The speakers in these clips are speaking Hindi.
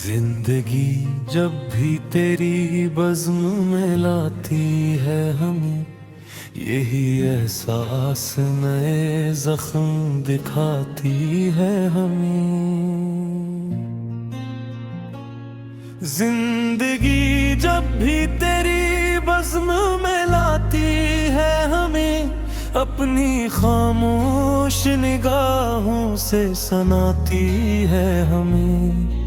जिंदगी जब भी तेरी बज़्म में लाती है हमें, यही एहसास नए जख्म दिखाती है हमें। जिंदगी जब भी तेरी बज़्म में लाती है हमें, अपनी खामोश निगाहों से सनाती है हमें।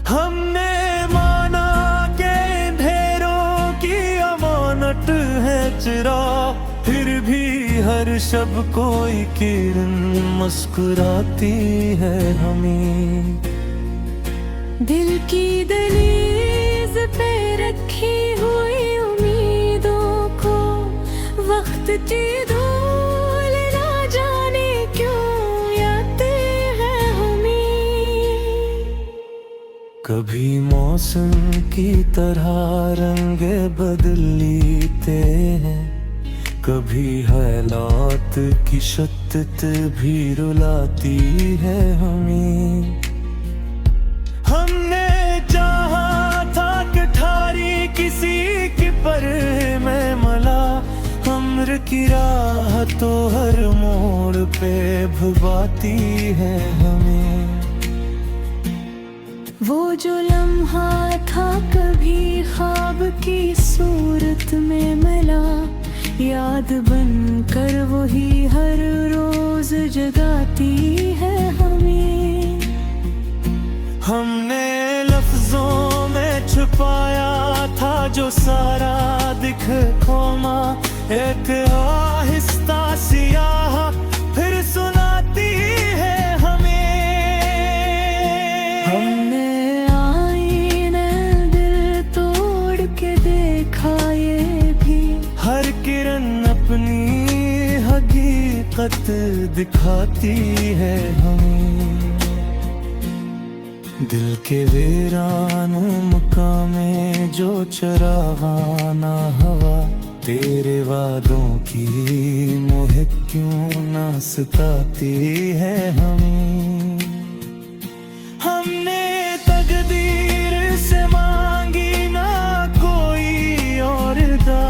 हमने माना के ढेरों की अमानत है चिरा, फिर भी हर शब कोई किरण मुस्कुराती है हमें। दिल की दहलीज पे रखी हुई उम्मीदों को वक्त की धूल ना जाने क्यों आते हैं हमें। कभी मौसम की तरह रंग बदल लेते हैं, कभी हालात की शिद्दत भी रुलाती है हमें। हमने चाहा था कि ठारी किसी की पर में मला, उम्र की राह तो हर मोड़ पे भुलाती है हमें। वो जो लम्हा था कभी ख्वाब की सूरत में मिला, याद बनकर वही हर रोज जगाती है हमें। हमने लफ्जों में छुपाया था जो सारा दिख खोमा, एक आहिस्ता सियाह फिर सुनाती है हमें। हमने आईने दिल तोड़ के देखा ये भी, हर किरण अपनी हकीकत दिखाती है हमें। दिल के वीरान मकामे जो चरागाना हवा, तेरे वादों की मोह क्यों ना सताती है हमें। हमने तकदीर से मांगी ना कोई और दा,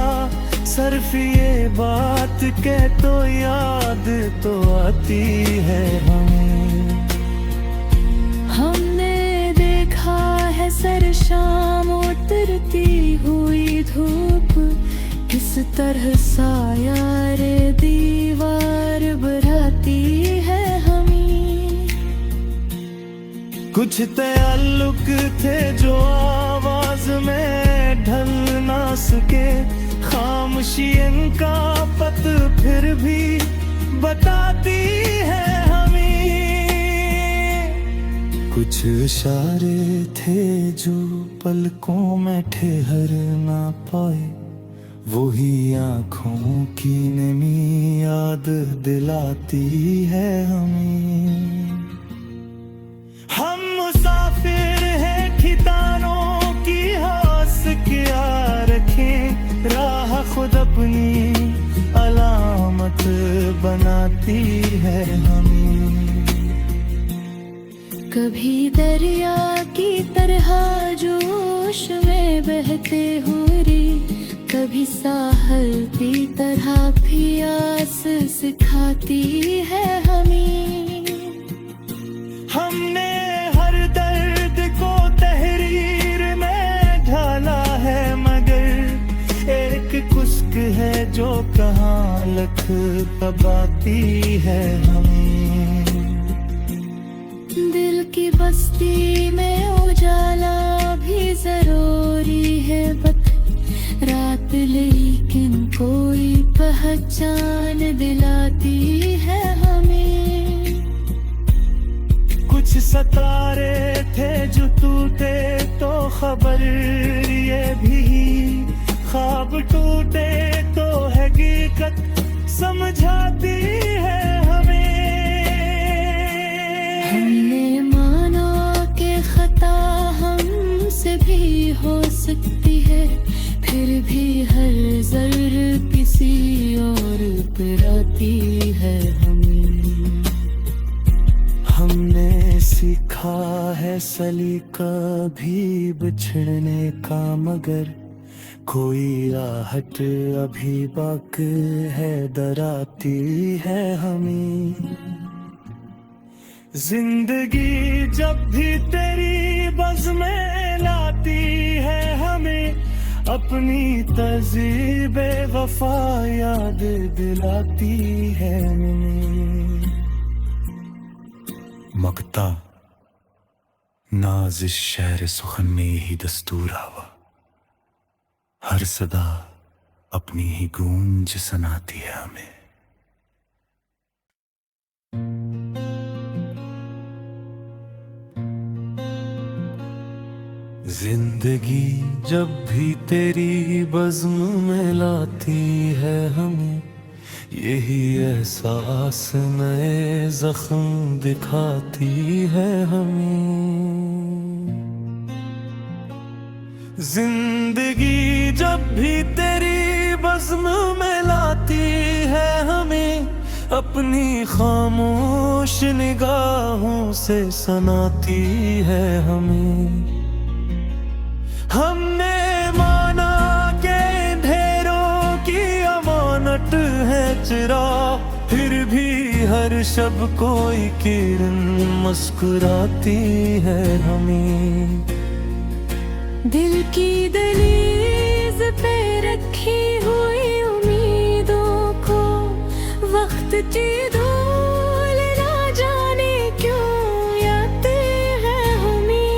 सिर्फ ये बात के तो याद तो आती है हमें। हमने देखा है सर शाम उतरती हुई धूप, किस तरह साया रे दीवार बढ़ाती है हमें। कुछ ताल्लुक थे जो आवाज में ढल ना सके, खामोशी इनका पत फिर भी बताती है हमें। कुछ इशारे थे जो पलकों में ठहर ना पाए, वही आँखों की नमी याद दिलाती है हमें। हम मुसाफिर हैं खितानों की हास क्या रखें, राह खुद अपनी अलामत बनाती है हमें। कभी दरिया की तरह जोश में बहते हुए, कभी साहल की तरह प्यास सिखाती है हमें। हमने हर दर्द को तहरीर में ढाला है, मगर एक कुश्क है जो कहाँ लख दबाती है हमें। दिल की बस्ती में उजाला भी जरूरी है, रात लेकिन कोई पहचान दिलाती है हमें। कुछ सितारे थे जो टूटे तो खबर ये भी, ख्वाब टूटे तो हकीकत समझाती है हमें। हमने माना कि खता हमसे भी हो सकती है, फिर भी हर जर्र किसी और पर आती है हमें। हमने सीखा है सलीका भी बिछड़ने का, मगर कोई आहट अभी बाकी है, डराती है हमें। जिंदगी जब भी तेरी बज़ में लाती है हमें, अपनी तज़ीबे वफा याद दिलाती है हमें। मगता नाज़िश शहर सुखन में ही दस्तूर हवा, हर सदा अपनी ही गूंज सुनाती है हमें। जिंदगी जब भी तेरी बज़्म में लाती है हमें, यही एहसास नए जख्म दिखाती है हमें। जिंदगी जब भी तेरी बज़्म में लाती है हमें, अपनी खामोश निगाहों से सुनाती है हमें। हमने माना के ढेरों की अमानत है चिरा, फिर भी हर शब कोई किरण मुस्कुराती है हमें। दिल की दहलीज पे रखी हुई उम्मीदों को वक्त की धूल ना जाने क्यों आते हैं हमें।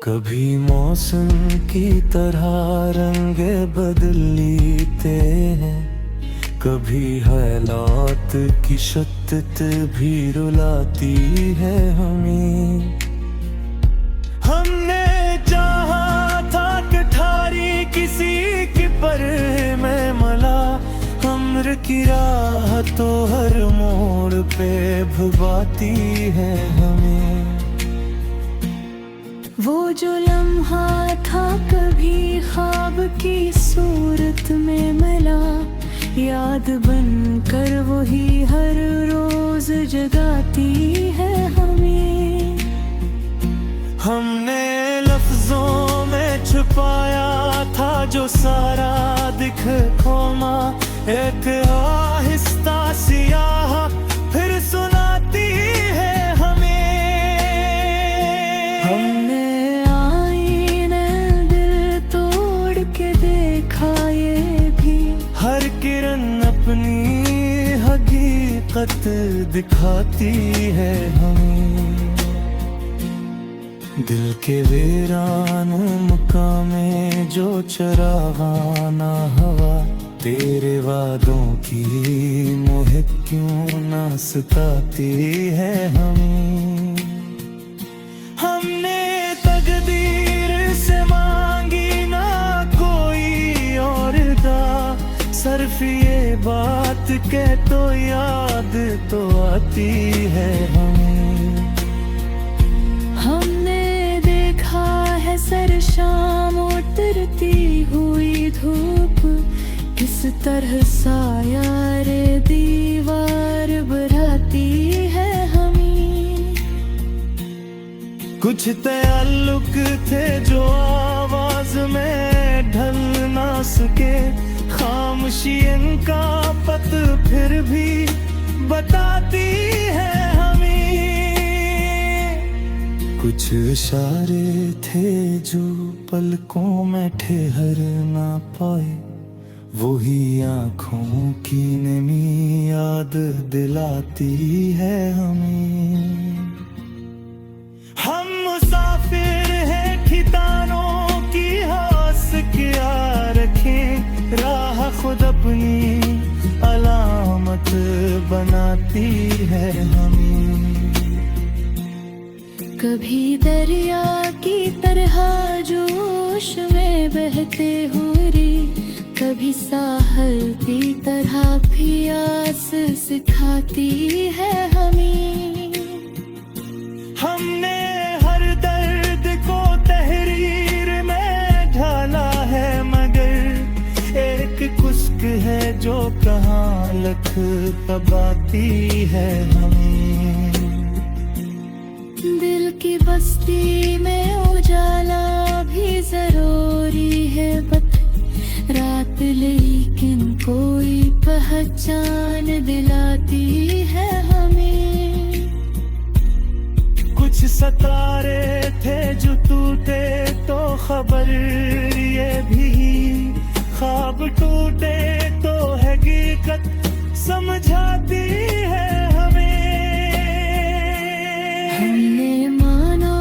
कभी मौसम की तरह रंग बदल लेते हैं, कभी हालात की शिद्दत भी रुलाती है हमें। हमने चाहा था कि ठारी किसी की पर में मला, उम्र की राह तो हर मोड़ पे भुलाती है हमें। वो जो लम्हा था कभी ख्वाब की सूरत में मिला, याद बनकर वही हर रोज जगाती है हमें। हमने लफ्जों में छुपाया था जो सारा दिख खोमा, एक आहिस्ता सियाह फिर सुनाती है हमें। हमने आईने दिल तोड़ के देखा ये भी, हर किरण अपनी हकीकत दिखाती है हमें। दिल के वीरान मकाम में जो चरागाना हवा, तेरे वादों की मोह क्यों ना सताती है हमें। हमने तकदीर से मांगी ना कोई और दा, सिर्फ ये बात के तो याद तो आती है हमें। हमने देखा है सर शाम उतरती हुई धूप, किस तरह साया रे दीवार बढ़ाती है हमें। कुछ ताल्लुक थे जो आवाज में ढल ना सके, खामोशी इनका पत फिर भी बताती है हमें। कुछ इशारे थे जो पलकों में ठहर ना पाए, वही आँखों की नमी याद दिलाती है हमें। हम मुसाफिर हैं ठिकानों की हास क्या रखें, राह खुद अपनी अलामत बनाती है हमें। कभी दरिया की तरह जोश में बहते हुए, कभी साहल की तरह प्यास सिखाती है हमें। हमने हर दर्द को तहरीर में ढाला है, मगर एक कुश्क है जो कहाँ लख तबाती है हमें। दिल की बस्ती में उजाला भी जरूरी है रात, लेकिन कोई पहचान दिलाती है हमें। कुछ सितारे थे जो टूटे तो खबर ये भी, ख्वाब टूटे तो हकीकत समझाती है हमें। हमने माना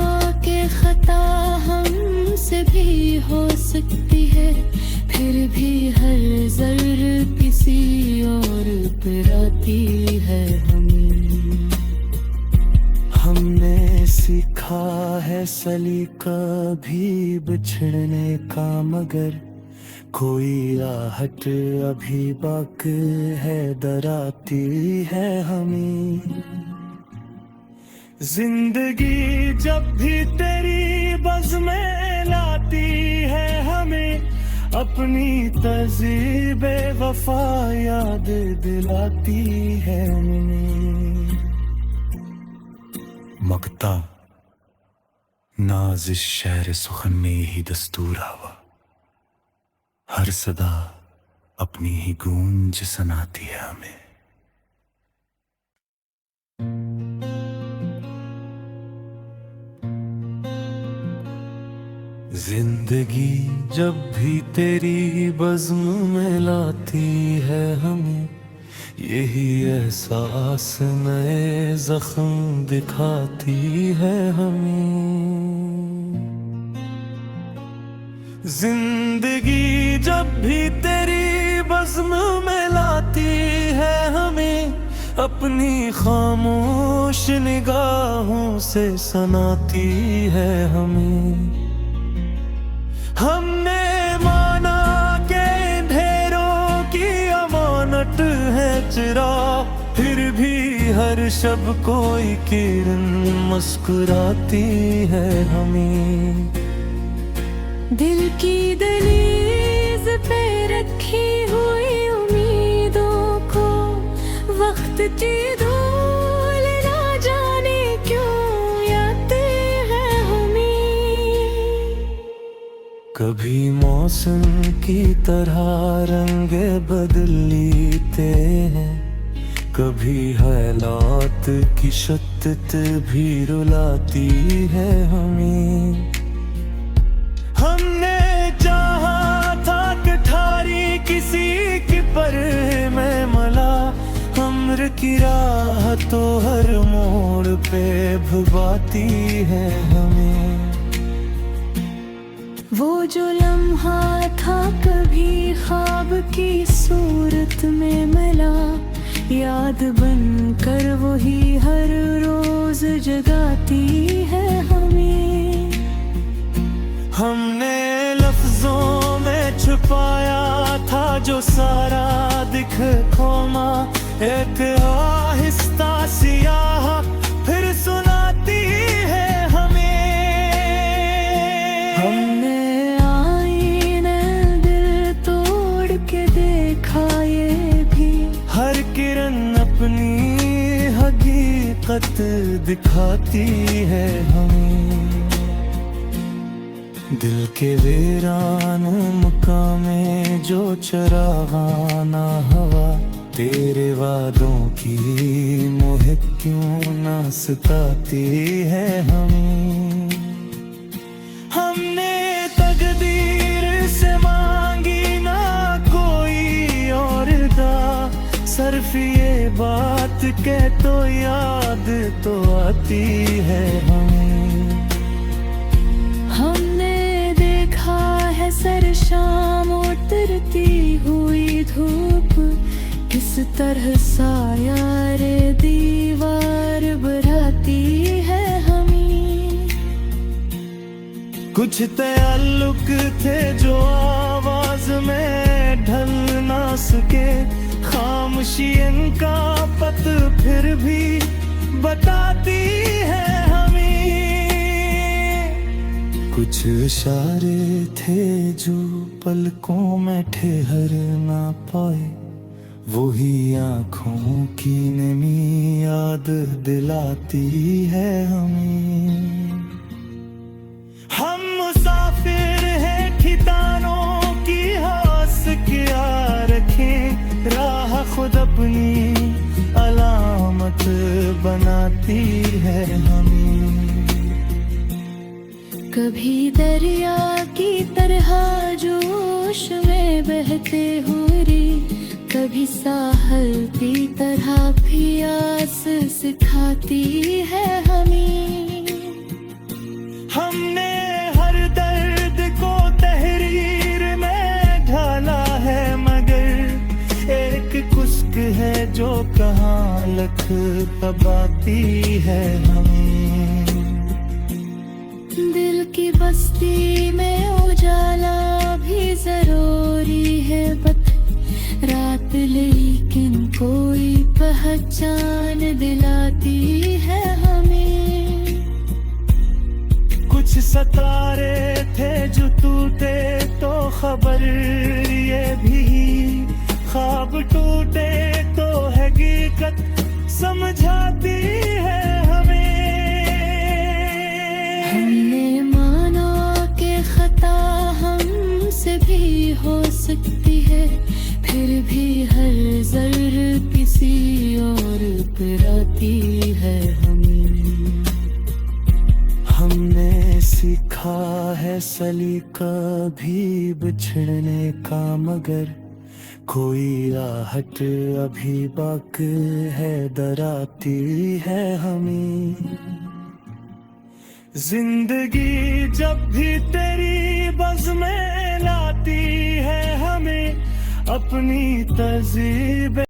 कि खता हमसे भी हो सकती है, फिर भी हर जर्र किसी और पर आती है हमें। हमने सीखा है सलीका भी बिछड़ने का, मगर कोई आहट अभी बाकी है डराती है हमें। जिंदगी जब भी तेरी बज़्म लाती है हमें, अपनी तहज़ीब वफा याद दिलाती है हमें। मगता नाज़िश शहर सुखन में ही दस्तूर हवा, हर सदा अपनी ही गूंज सुनाती है हमें। जिंदगी जब भी तेरी बज़्म में लाती है हमें, यही एहसास नए जख्म दिखाती है हमें। जिंदगी जब भी तेरी बज़्म में लाती है हमें, अपनी खामोश निगाहों से सुनाती है हमें। हमने माना के ढेरों की अमानत है चिरा, फिर भी हर शब कोई किरण मुस्कुराती है हमें। दिल की दहलीज पे रखी हुई उम्मीदों को वक्त की धूल ना जाने क्यों आते हैं हमें। कभी मौसम की तरह रंग बदल लेते हैं, कभी हालात की शिद्दत भी रुलाती है हमें। हमने चाहा था कि ठारी किसी की पर में मला, उम्र की राह तो हर मोड़ पे भुलाती है हमें। वो जो लम्हा था कभी ख्वाब की सूरत में मिला, याद बनकर वही हर रोज जगाती है हमें। हमने लफ्जों में छुपाया था जो सारा दिख खोमा, एक आहिस्ता सियाह फिर सुनाती है हमें। हमने आईने दिल तोड़ के देखा ये भी, हर किरण अपनी हकीकत दिखाती है हमें। दिल के वीरान मुकामे जो चरागाना हवा, तेरे वादों की मोह क्यों ना सताती है हमें। हमने तकदीर से मांगी ना कोई और दा, सिर्फ ये बात के तो याद तो आती है हमें। हमने देखा है सर शाम उतरती हुई धूप, किस तरह साया रे दीवार बढ़ाती है हमें। कुछ ताल्लुक थे जो आवाज में ढल ना सके, खामोशी इनका पत फिर भी बताती है हमें। कुछ इशारे थे जो पलकों में ठहर ना पाए, वही आँखों की नमी याद दिलाती है हमें। हम मुसाफिर हैं ठिकानों की हौस क्या रखें, राह खुद अपनी अलामत बनाती है हमें। कभी दरिया की तरह जोश में बहते हुए, कभी साहल की तरह प्यास सिखाती है हमें। हमने हर दर्द को तहरीर में ढाला है, मगर एक कुस्क है जो कहाँ लख दबाती है हमें। दिल की बस्ती में उजाला भी जरूरी है, रात लेकिन कोई पहचान दिलाती है हमें। कुछ सितारे थे जो टूटे तो खबर ये भी, ख्वाब टूटे तो हकीकत समझाती है हमें। हमने माना कि खता हमसे भी हो सकती है, फिर भी हर जर किसी और पर आती है हमें। हमने सीखा है सलीका भी बिछड़ने का, मगर कोई राहत अभी बाकी है डराती है हमें। जिंदगी जब भी तेरी बज़ में लाती है हमें अपनी तहज़ीब